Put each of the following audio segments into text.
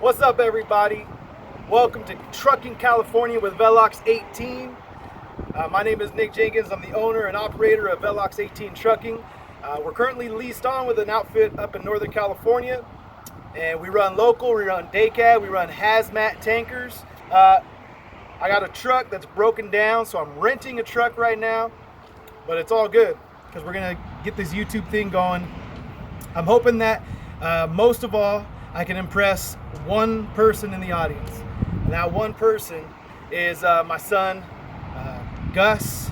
What's up, everybody? Welcome to Trucking California with Velox 18. My name is Nick Jenkins. I'm the owner and operator of Velox 18 Trucking. We're currently leased on with an outfit up in Northern California, and we run local, we run day cab, we run hazmat tankers. I got a truck that's broken down, so I'm renting a truck right now, but it's all good because we're gonna get this YouTube thing going. I'm hoping that most of all, I can impress one person in the audience. And that one person is my son, Gus.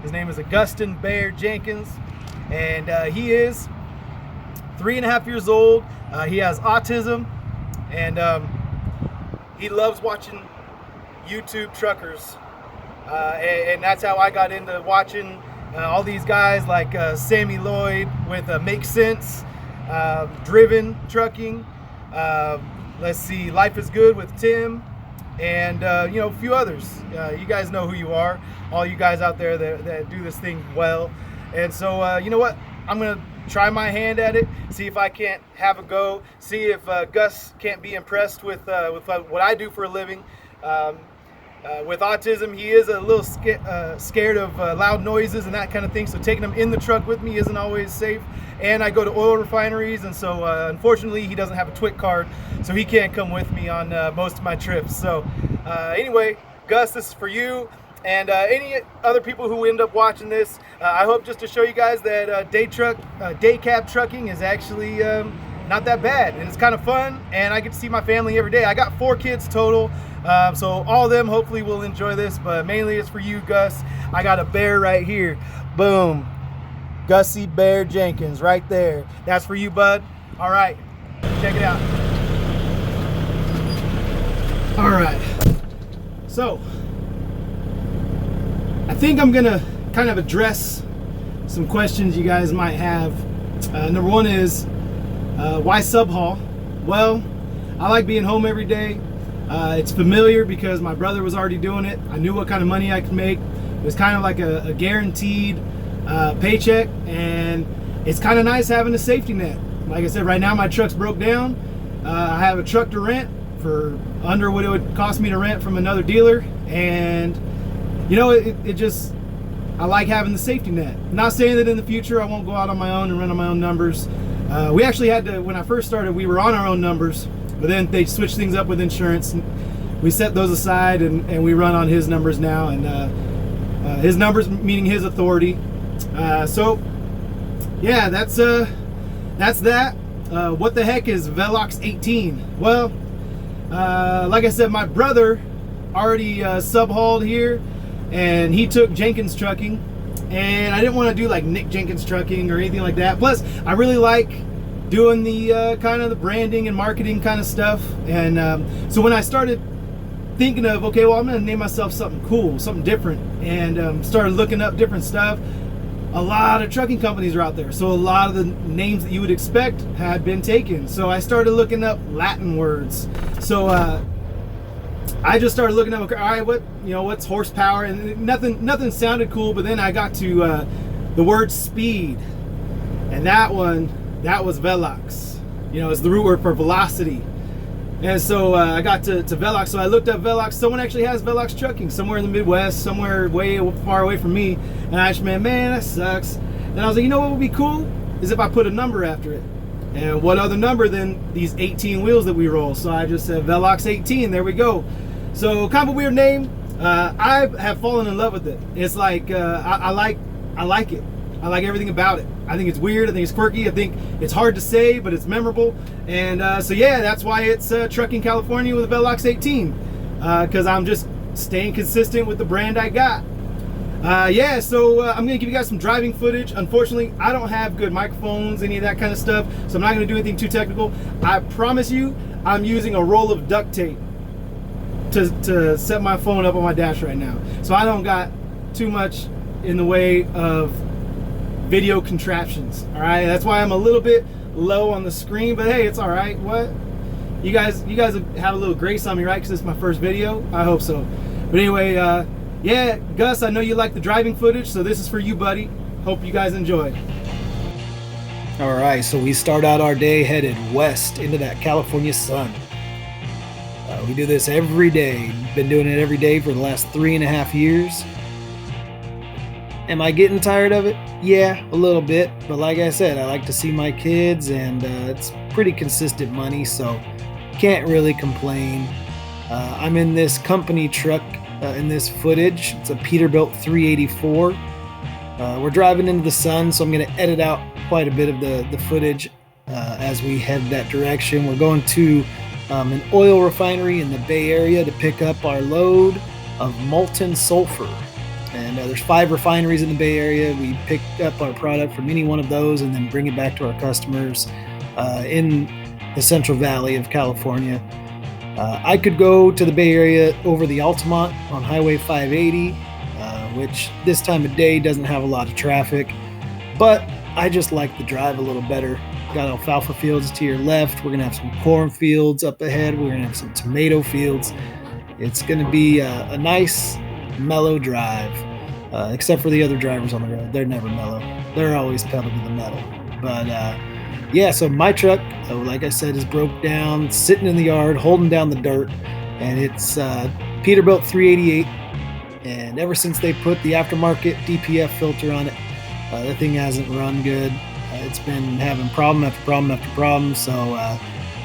His name is Augustin Baird Jenkins, and he is 3.5 years old. He has autism, and he loves watching YouTube truckers, and that's how I got into watching all these guys like Sammy Lloyd with Make Sense, Driven Trucking. Let's see, Life is Good with Tim, and a few others. You guys know who you are, all you guys out there that do this thing well. And so you know what, I'm gonna try my hand at it, see if I can't have a go, see if Gus can't be impressed with what I do for a living. With autism, he is a little scared of loud noises and that kind of thing, so taking him in the truck with me isn't always safe. And I go to oil refineries, and so unfortunately he doesn't have a TWIC card, so he can't come with me on most of my trips. So anyway, Gus, this is for you and any other people who end up watching this. I hope just to show you guys that day cab trucking is actually not that bad, and it's kind of fun, and I get to see my family every day. I got 4 kids total, so all of them hopefully will enjoy this, but mainly it's for you, Gus. I got a bear right here. Boom. Gussie Bear Jenkins right there. That's for you, bud. All right, check it out. All right, so I think I'm gonna kind of address some questions you guys might have. Number one is, why sub-haul? Well, I like being home every day. It's familiar because my brother was already doing it. I knew what kind of money I could make. It was kind of like a guaranteed paycheck, and it's kind of nice having a safety net. Like I said, right now my truck's broke down. I have a truck to rent for under what it would cost me to rent from another dealer, and it just, I like having the safety net. I'm not saying that in the future I won't go out on my own and run on my own numbers. We actually had to, when I first started, we were on our own numbers, but then they switched things up with insurance, and we set those aside, and we run on his numbers now, and his numbers meaning his authority. So yeah, that's that. What the heck is Velox 18? Well, like I said, my brother already sub-hauled here, and he took Jenkins Trucking, and I didn't want to do like Nick Jenkins Trucking or anything like that. Plus, I really like doing the kind of the branding and marketing kind of stuff, and so when I started thinking of, okay, well, I'm gonna name myself something cool, something different, and started looking up different stuff. A lot of trucking companies are out there, so a lot of the names that you would expect had been taken. So I started looking up Latin words. So I just started looking up, all right, what's horsepower, and nothing sounded cool. But then I got to the word speed, and that was Velox. It's the root word for velocity. And so I got to Velox, so I looked up Velox. Someone actually has Velox Trucking somewhere in the Midwest, somewhere way far away from me. And I just, man, that sucks. And I was like, you know what would be cool? Is if I put a number after it. And what other number than these 18 wheels that we roll? So I just said Velox 18, there we go. So kind of a weird name. I have fallen in love with it. It's like, I like it. I like everything about it. I think it's weird, I think it's quirky, I think it's hard to say, but it's memorable. And so yeah, that's why it's Trucking California with a Velox 18, because I'm just staying consistent with the brand I got. Yeah, so I'm gonna give you guys some driving footage. Unfortunately, I don't have good microphones, any of that kind of stuff, so I'm not gonna do anything too technical. I promise you, I'm using a roll of duct tape to set my phone up on my dash right now. So I don't got too much in the way of video contraptions. All right, that's why I'm a little bit low on the screen, but hey, it's all right. What, you guys have a little grace on me, right? Because it's my first video. I hope so. But anyway, yeah, Gus, I know you like the driving footage, so this is for you, buddy. Hope you guys enjoy. All right, so we start out our day headed west into that California sun. We do this every day. Been doing it every day for the last 3.5 years. Am I getting tired of it? Yeah, a little bit. But like I said, I like to see my kids, and it's pretty consistent money, so can't really complain. I'm in this company truck in this footage. It's a Peterbilt 384. We're driving into the sun, so I'm going to edit out quite a bit of the footage as we head that direction. We're going to an oil refinery in the Bay Area to pick up our load of molten sulfur. And there's 5 refineries in the Bay Area. We pick up our product from any one of those and then bring it back to our customers in the Central Valley of California. I could go to the Bay Area over the Altamont on Highway 580, which this time of day doesn't have a lot of traffic, but I just like the drive a little better. Got alfalfa fields to your left. We're gonna have some corn fields up ahead. We're gonna have some tomato fields. It's gonna be a nice, mellow drive, except for the other drivers on the road. They're never mellow. They're always pedal to the metal. But yeah, so my truck, like I said, is broke down, sitting in the yard, holding down the dirt, and it's Peterbilt 388. And ever since they put the aftermarket DPF filter on it, the thing hasn't run good. It's been having problem after problem after problem, so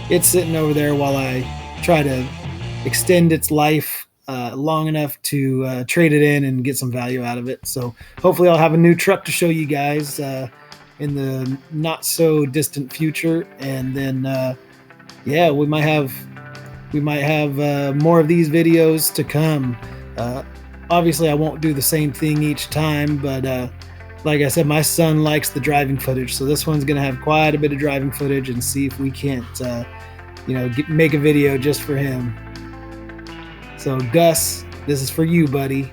it's sitting over there while I try to extend its life long enough to trade it in and get some value out of it. So hopefully I'll have a new truck to show you guys in the not so distant future, and then yeah, we might have more of these videos to come. Obviously I won't do the same thing each time, but like I said, my son likes the driving footage, so this one's gonna have quite a bit of driving footage, and see if we can't make a video just for him. So Gus, this is for you, buddy.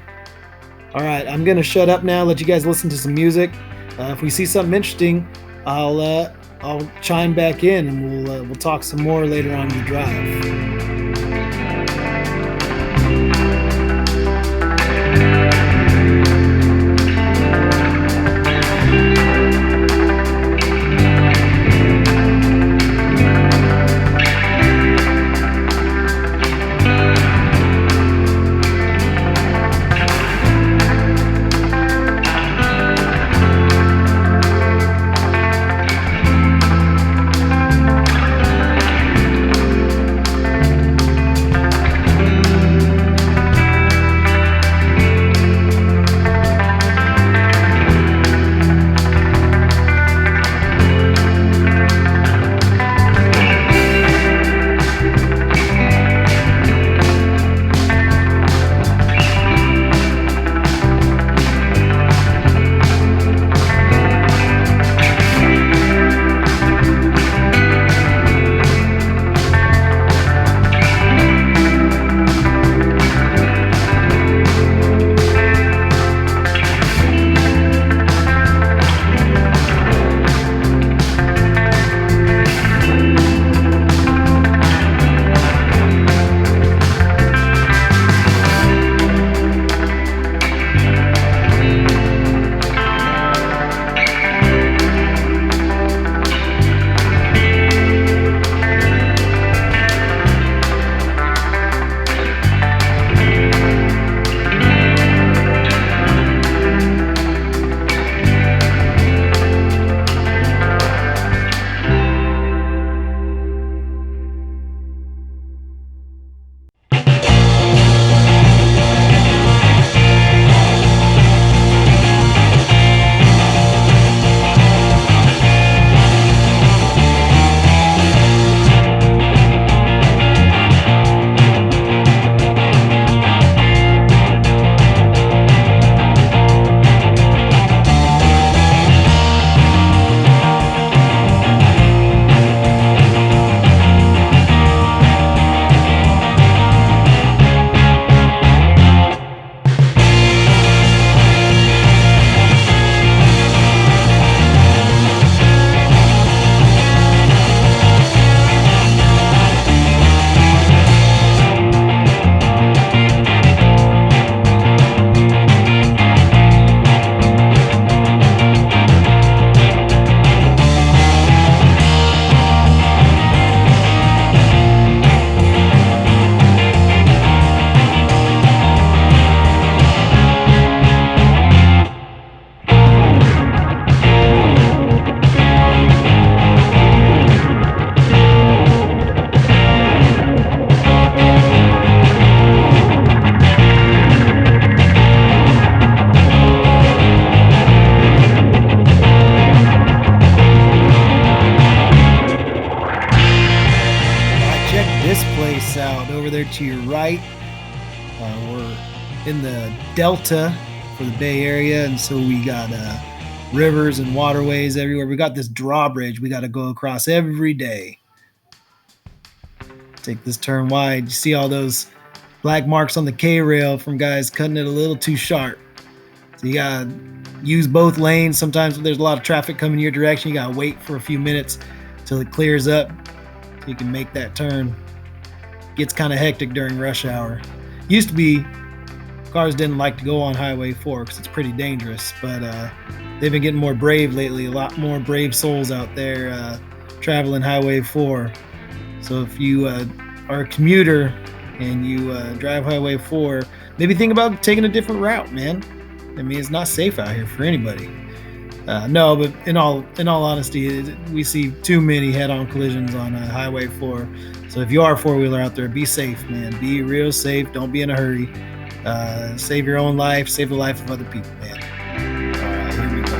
All right, I'm gonna shut up now, let you guys listen to some music. If we see something interesting, I'll chime back in, and we'll talk some more later on in the drive. this place out over there to your right. We're in the Delta for the Bay Area, and so we got rivers and waterways everywhere. We got this drawbridge we got to go across every day. Take this turn wide. You see all those black marks on the K-rail from guys cutting it a little too sharp. So you got to use both lanes. Sometimes when there's a lot of traffic coming your direction, you got to wait for a few minutes till it clears up so you can make that turn. Gets kind of hectic during rush hour. Used to be cars didn't like to go on Highway 4 because it's pretty dangerous, but they've been getting more brave lately. A lot more brave souls out there traveling Highway 4. So if you are a commuter and you drive Highway 4, maybe think about taking a different route, man. I mean, it's not safe out here for anybody. No, but in all honesty, we see too many head-on collisions on Highway 4. So if you are a four-wheeler out there, be safe, man. Be real safe. Don't be in a hurry. Save your own life. Save the life of other people, man. All right, here we go.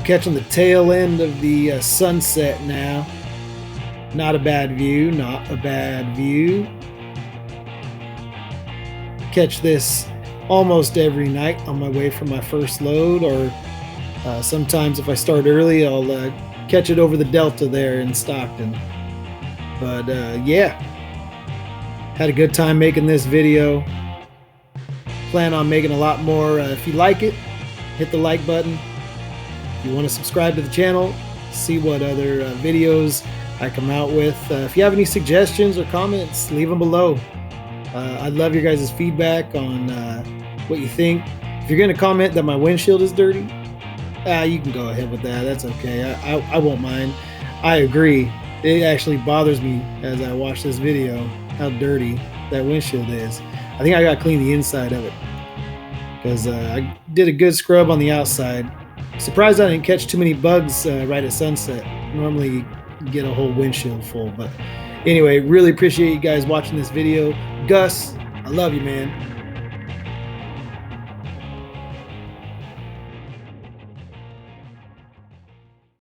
catching the tail end of the sunset now. Not a bad view, not a bad view. Catch this almost every night on my way from my first load, or sometimes if I start early, I'll catch it over the Delta there in Stockton. But yeah, had a good time making this video. Plan on making a lot more. If you like it, hit the like button. If you want to subscribe to the channel, see what other videos I come out with. If you have any suggestions or comments, leave them below. I'd love your guys' feedback on what you think. If you're going to comment that my windshield is dirty, you can go ahead with that. That's okay. I won't mind. I agree. It actually bothers me as I watch this video how dirty that windshield is. I think I got to clean the inside of it because I did a good scrub on the outside. Surprised I didn't catch too many bugs right at sunset. Normally you get a whole windshield full. But anyway, really appreciate you guys watching this video. Gus, I love you, man.